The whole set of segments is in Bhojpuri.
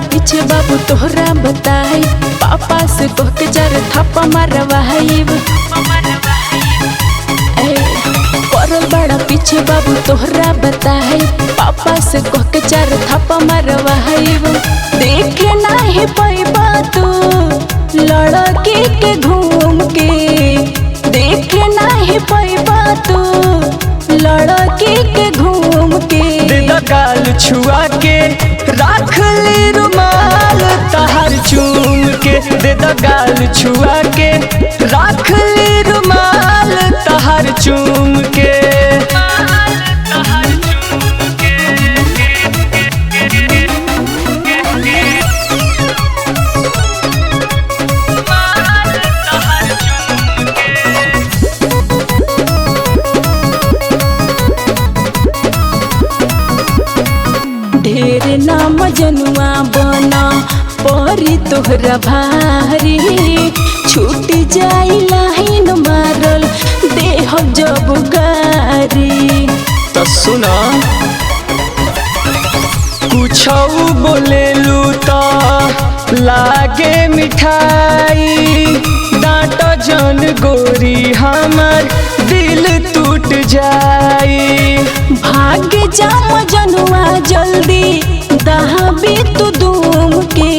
पीछे बाबू तोहरा बताई, पापा से कह के 4 थप्पा मारवाई। पड़ल बड़ा पीछे बाबू तोहरा बताई, पापा से कह के 4 थप्पा मारवाई। देखे नहीं पैबा तू लड़की के घूम के, देखे नहीं पैबा तू लड़की के घूम के। दे द गाल छुआ के राख ली रुमाल तहार चूम के, दे द गाल छुआ के राख ली रुमाल तहार चूम के। ढेर नाम जनुआ बना परी तोहरा भारी, छूट जाई लाइन मारल देह जब गारी। तो सुना कुछ बोलेलू तो लागे मिठाई, डांट जन गोरी हमर दिल टूट जाई। भाग जाम जनुआ जल्दी दहाबी तू दूम के,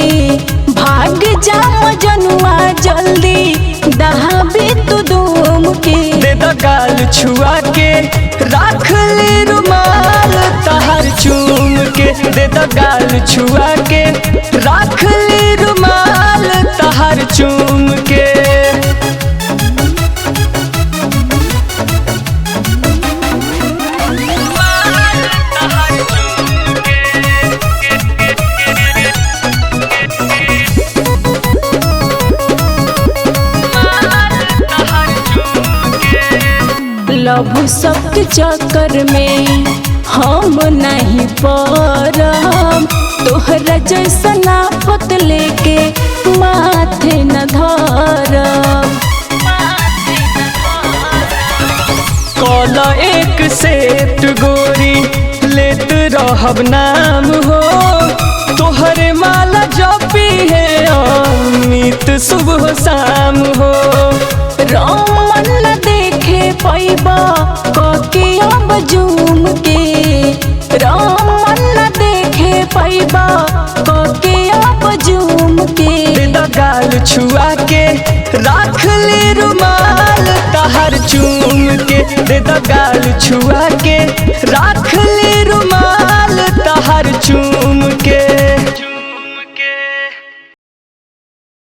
भाग जाम जनुआ जल्दी दहाबी तू दूम के। दे द गाल छुआ के राख ली रुमाल तहार चूम के, दे द गाल छुआ के राख ली रुमाल तहार चूम के। लभु सबके चक्कर में हम नहीं पड़ब, तोहरा जैसा नापत लेके माथे न धरब। कॉल एक सेट गोरी लेत रहब नाम हो, तोहरे माला जपी है अमित सुबह शाम हो। रामन न देखे पैबा कके अब जूम के, रामन न देखे पैबा कके अब जूम के। दे द गाल छुआ के राख ली रुमाल तहार चूम के, दे द गाल छुआ